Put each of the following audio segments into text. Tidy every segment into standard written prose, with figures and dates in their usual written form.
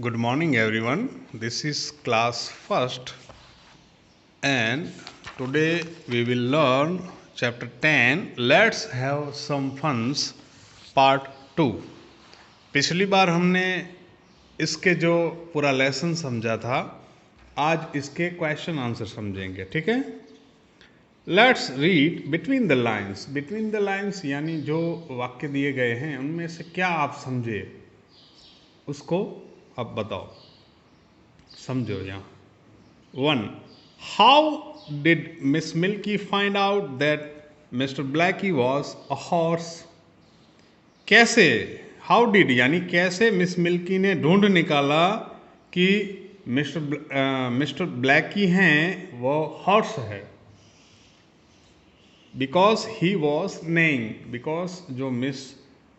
Good morning, everyone. This is class first, and today we will learn chapter 10. Let's have some funs, part 2. पिछली बार हमने इसके जो पूरा lesson समझा था, आज इसके क्वेश्चन आंसर समझेंगे, ठीक है? Let's read between the lines. Between the lines यानी जो वाक्य दिए गए हैं उनमें से क्या आप समझे उसको अब बताओ. समझो यहाँ. 1. How did Miss Milky find out that Mr. Blackie was a horse? कैसे, हाउ डिड यानी कैसे मिस मिल्की ने ढूंढ निकाला कि मिस्टर ब्लैकी हैं वो हॉर्स है. Because he was neighing. Because जो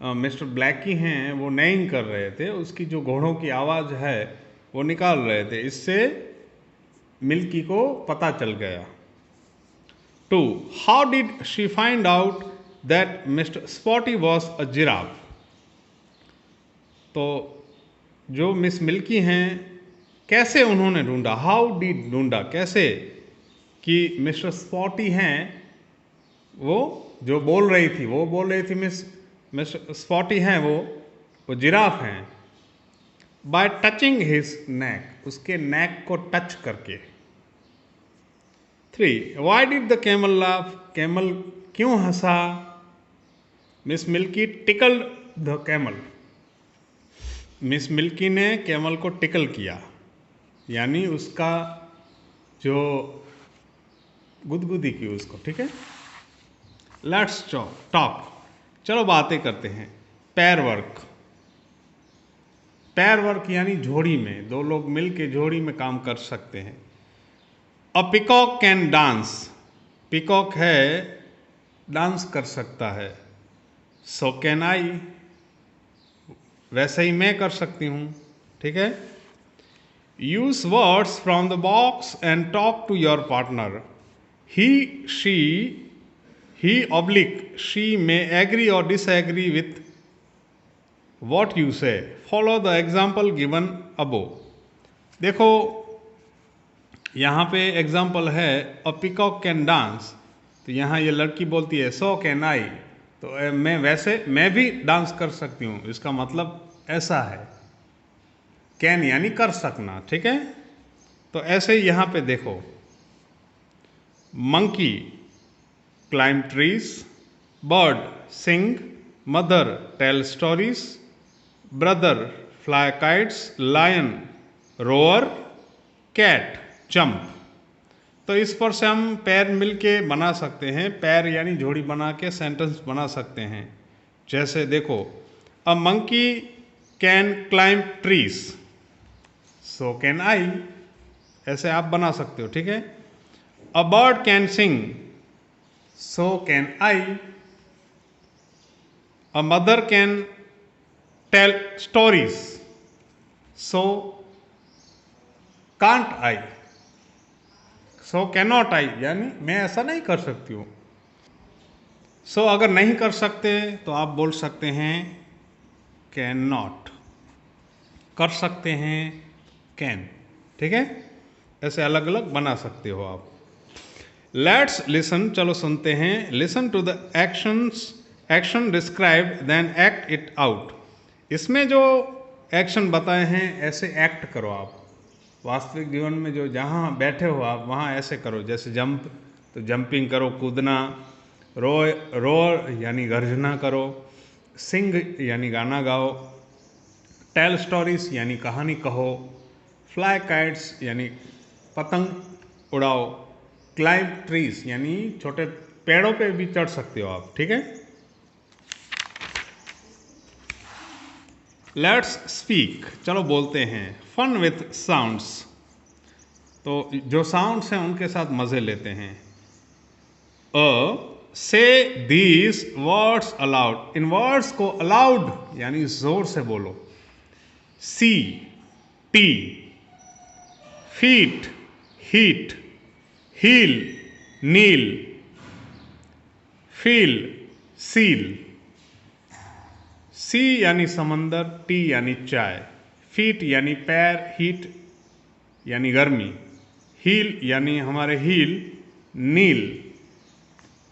मिस्टर ब्लैकी हैं वो नेइंग कर रहे थे, उसकी जो घोड़ों की आवाज़ है वो निकाल रहे थे. इससे मिल्की को पता चल गया. 2. How did she find out that mister spotty was a giraffe? तो जो मिस मिल्की हैं कैसे उन्होंने ढूंढा, हाउ डिड ढूंढा कैसे कि मिस्टर स्पॉटी हैं, वो जो बोल रही थी वो बोल रही थी मिस्टर स्पॉटी हैं वो जिराफ हैं. बाय टचिंग हिज नेक, उसके नेक को टच करके. 3. Why did the camel laugh? Camel क्यों हंसा? Miss Milky tickled the camel. Miss Milky ने कैमल को टिकल किया, यानी उसका जो गुदगुदी की उसको, ठीक है? Let's talk. चलो बातें करते हैं. पैर वर्क. पैर वर्क यानी जोड़ी में, दो लोग मिल के जोड़ी में काम कर सकते हैं. अ पिकॉक कैन डांस. पिकॉक है, डांस कर सकता है. सो कैन आई, वैसे ही मैं कर सकती हूँ, ठीक है? Use words from the box and talk to your partner. He she he oblique she may agree or disagree with what you say. Follow the example given above. देखो यहाँ पे एग्जाम्पल है अ पिकॉक कैन डांस. तो यहाँ ये लड़की बोलती है सो कैन आई, तो मैं भी डांस कर सकती हूँ. इसका मतलब ऐसा है. कैन यानी कर सकना, ठीक है? तो ऐसे ही यहाँ पे देखो. Monkey climb trees, bird sing, mother tell stories, brother fly kites, lion roar, cat jump. तो इस पर से हम पैर मिलके बना सकते हैं. पैर यानी जोड़ी बना के सेंटेंस बना सकते हैं. जैसे देखो, a monkey can climb trees, so can I. ऐसे आप बना सकते हो, ठीक है? A bird can sing, so can I. A mother can tell stories, so can't I. So cannot I यानी मैं ऐसा नहीं कर सकती हूँ. so अगर नहीं कर सकते तो आप बोल सकते हैं कैन नॉट. कर सकते हैं कैन, ठीक है? ऐसे अलग अलग बना सकते हो आप. लेट्स लिसन, चलो सुनते हैं. Listen to the action described then act it out. इसमें जो एक्शन बताए हैं ऐसे एक्ट करो आप. वास्तविक जीवन में जो जहाँ बैठे हो आप वहाँ ऐसे करो. जैसे जंप तो जंपिंग करो, कूदना. रोर यानी गर्जना करो. सिंग यानी गाना गाओ. टेल स्टोरीज यानी कहानी कहो. फ्लाई काइट्स यानी पतंग उड़ाओ. क्लाइंब ट्रीज यानी छोटे पेड़ों पे भी चढ़ सकते हो आप, ठीक है? लेट्स स्पीक, चलो बोलते हैं. Fun with sounds. तो जो साउंड्स हैं उनके साथ मजे लेते हैं. से these words allowed. In words को अलाउड यानी जोर से बोलो. सी, टी, फीट, हीट, हील, नील, फील, सील. सी यानी समंदर, टी यानी चाय, फीट यानी पैर, हीट यानी गर्मी, हील यानी हमारे हील, नील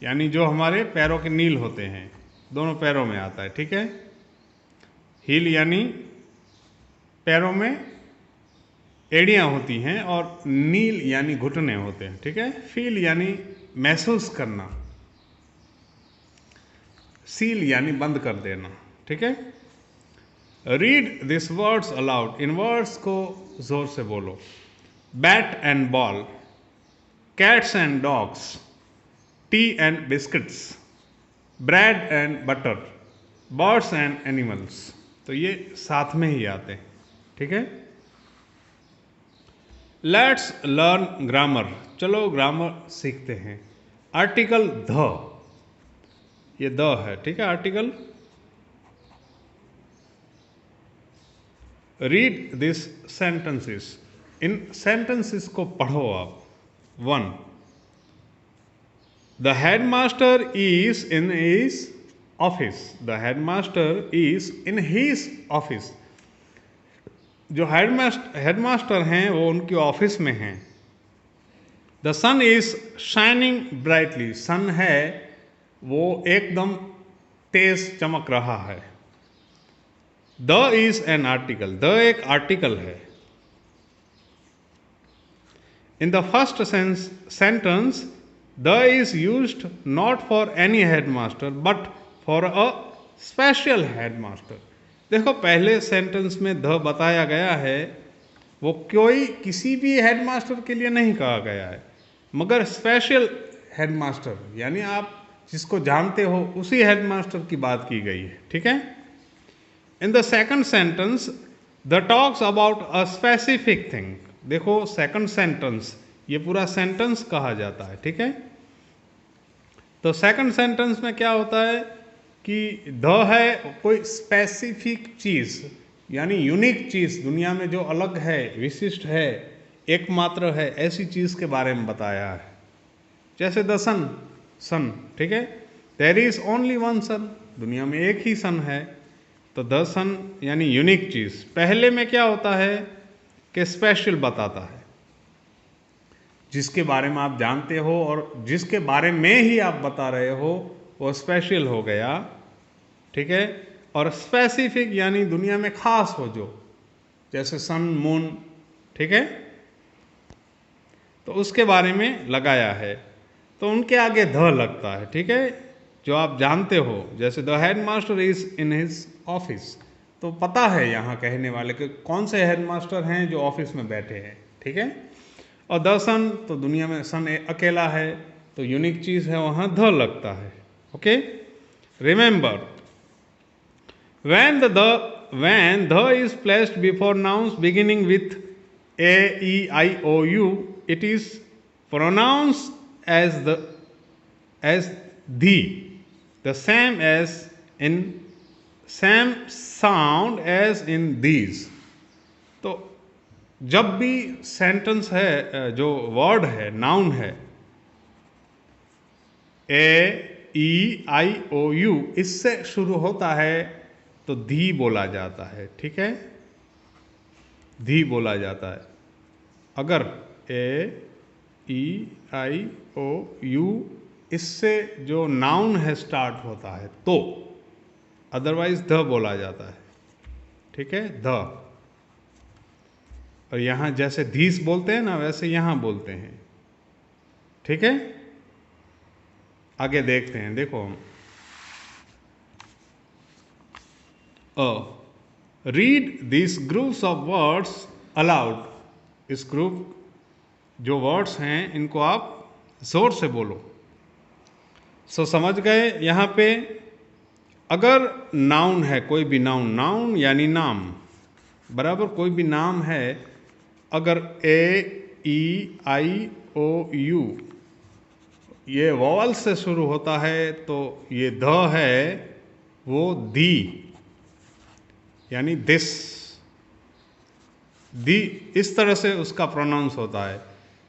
यानी जो हमारे पैरों के नील होते हैं, दोनों पैरों में आता है, ठीक है। हील यानी पैरों में एड़ियाँ होती हैं और नील यानी घुटने होते हैं, ठीक है। फील यानी महसूस करना, सील यानी बंद कर देना, ठीक है। Read this words allowed, in words को जोर से बोलो। Bat and ball, cats and dogs, T and biscuits, bread and butter, birds and animals. तो ये साथ में ही आते हैं, ठीक है। लेट्स लर्न ग्रामर, चलो ग्रामर सीखते हैं। आर्टिकल द, ये द है, ठीक है article. Read this sentences, in sentences को पढ़ो आप। 1. The headmaster is in his office, the headmaster is in his office. जो हेडमास्टर हैं वो उनकी ऑफिस में हैं। The sun is shining brightly, sun है वो एकदम तेज चमक रहा है। The is an article, the एक आर्टिकल है। In the first sentence the is used not for any headmaster but for a special headmaster. देखो पहले सेंटेंस में द बताया गया है, वो कोई किसी भी हेडमास्टर के लिए नहीं कहा गया है, मगर स्पेशल हेडमास्टर यानी आप जिसको जानते हो उसी हेडमास्टर की बात की गई है, ठीक है। In the second sentence the talks about a specific thing, देखो सेकंड सेंटेंस ये पूरा सेंटेंस कहा जाता है, ठीक है। तो सेकंड सेंटेंस में क्या होता है कि द है कोई स्पेसिफिक चीज़ यानी यूनिक चीज़, दुनिया में जो अलग है, विशिष्ट है, एकमात्र है, ऐसी चीज़ के बारे में बताया है। जैसे द सन, सन, ठीक है। देयर इज ओनली वन सन, दुनिया में एक ही सन है। तो द सन यानी यूनिक चीज़। पहले में क्या होता है कि स्पेशल बताता है, जिसके बारे में आप जानते हो और जिसके बारे में ही आप बता रहे हो वो स्पेशल हो गया, ठीक है। और स्पेसिफिक यानी दुनिया में खास हो जो, जैसे सन, मून, ठीक है। तो उसके बारे में लगाया है, तो उनके आगे द लगता है, ठीक है, जो आप जानते हो। जैसे the headmaster is in his office, तो पता है यहाँ कहने वाले कि कौन से हेडमास्टर हैं जो ऑफिस में बैठे हैं, ठीक है। और द सन, तो दुनिया में सन अकेला है, तो यूनिक चीज़ है, वहाँ द लगता है, okay. Remember when the is placed before nouns beginning with a, e, I, o, u, it is pronounced as the same sound as in these। तो जब भी सेंटेंस है, जो वर्ड है, नाउन है, ए, ई, आई, ओ, यू, इससे शुरू होता है तो धी बोला जाता है, ठीक है, धी बोला जाता है। अगर ए, ई, आई, ओ, यू इससे जो नाउन है स्टार्ट होता है तो, अदरवाइज द बोला जाता है, ठीक है, द। और यहाँ जैसे धीस बोलते हैं ना, वैसे यहाँ बोलते हैं, ठीक है। आगे देखते हैं, देखो हम read this groups of words allowed, इस ग्रुप जो वर्ड्स हैं इनको आप जोर से बोलो। सो समझ गए यहाँ पे, अगर नाउन है, कोई भी नाउन, नाउन यानी नाम, बराबर, कोई भी नाम है, अगर ए, ई, आई, ओ, यू ये वॉवल से शुरू होता है तो ये द है वो दी यानी दिस, दी, इस तरह से उसका प्रोनाउंस होता है।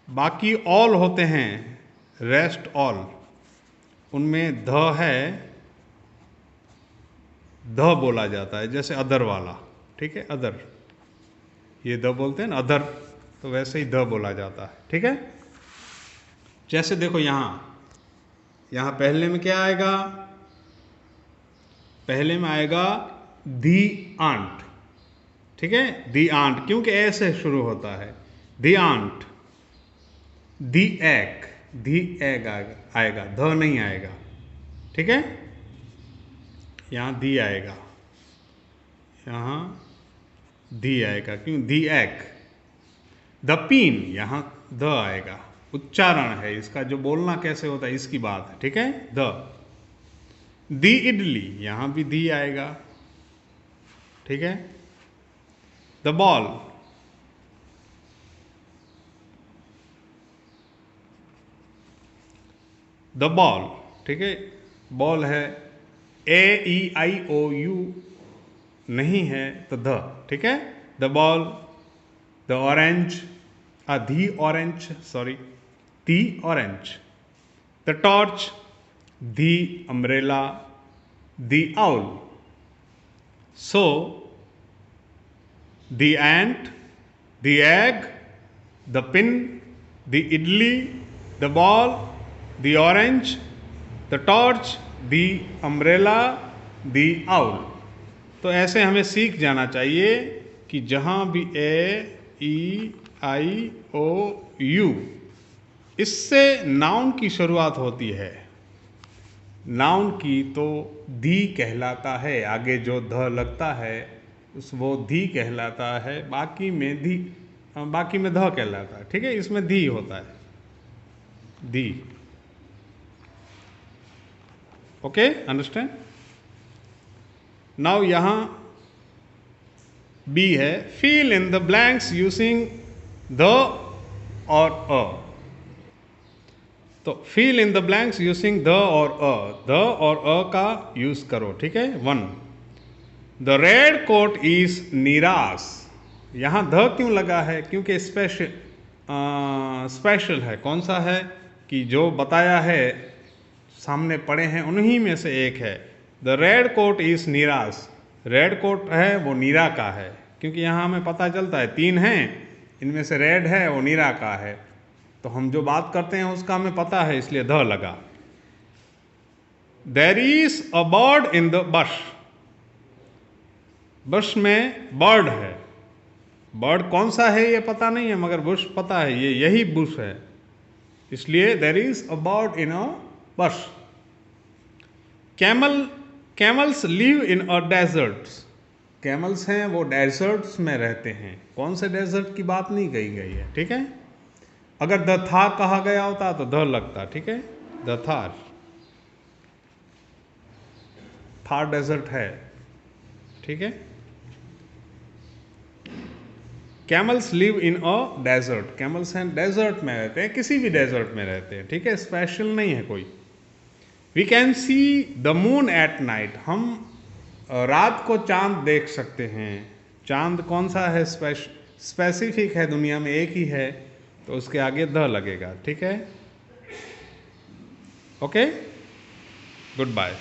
बाकी ऑल होते हैं, रेस्ट ऑल, उनमें द है, द बोला जाता है, जैसे अदर वाला, ठीक है, अदर। ये द बोलते हैं ना, अदर, तो वैसे ही द बोला जाता है, ठीक है। जैसे देखो यहाँ पहले में क्या आएगा, पहले में आएगा दी आंट, ठीक है, दी आंट, क्योंकि ए से शुरू होता है, दी आंट, दी एग आएगा, ध नहीं आएगा, ठीक है। यहाँ दी आएगा, यहाँ दी आएगा, क्यों, दी एग। द पीन, यहाँ द आएगा, उच्चारण है इसका, जो बोलना कैसे होता है इसकी बात है, ठीक है। दी इडली, यहाँ भी दी आएगा, ठीक है। द बॉल, द बॉल, ठीक है, बॉल है, AEIOU नहीं है तो द, ठीक है। The ball, the orange, the orange, sorry, the orange. The torch, the umbrella, the owl. So the ant, the egg, the pin, the idli, the ball, the orange, the torch, the umbrella, the owl. तो ऐसे हमें सीख जाना चाहिए कि जहाँ भी AEIOU इससे नाउन की शुरुआत होती है, नाउन की, तो दी कहलाता है, आगे जो ध लगता है उस वो दी कहलाता है, बाकी में ध कहलाता है, ठीक है। इसमें दी होता है, दी, ओके, अंडरस्टैंड। नाउ यहां बी है, fill in the blanks using the और अ। तो fill in the blanks using the और अ, द और अ का यूज करो, ठीक है। 1, द रेड कोट इज नीरास। यहां द क्यों लगा है, क्योंकि स्पेशल है, कौन सा है, कि जो बताया है सामने पड़े हैं उन्हीं में से एक है। The red coat is Neera's, red coat है वो नीरा का है, क्योंकि यहाँ हमें पता चलता है 3 हैं, इनमें से रेड है वो नीरा का है, तो हम जो बात करते हैं उसका हमें पता है, इसलिए द लगा। There is a bird in the bush, bush में बर्ड है, बर्ड कौन सा है ये पता नहीं है, मगर बुश पता है, ये यही बुश है, इसलिए there is a bird in a bush. Camels live in a deserts, camels हैं वो डेजर्ट्स में रहते हैं, कौन से डेजर्ट की बात नहीं कही गई है, ठीक है। अगर द था कहा गया होता तो द लगता, ठीक है, द थार डेजर्ट है, ठीक है। Camels live in a desert, camels हैं डेजर्ट में रहते हैं, किसी भी डेजर्ट में रहते हैं, ठीक है, स्पेशल नहीं है कोई। We can see the moon at night, हम रात को चांद देख सकते हैं। चांद कौन सा है, स्पेसिफिक है, दुनिया में एक ही है, तो उसके आगे द लगेगा, ठीक है। Okay, good bye.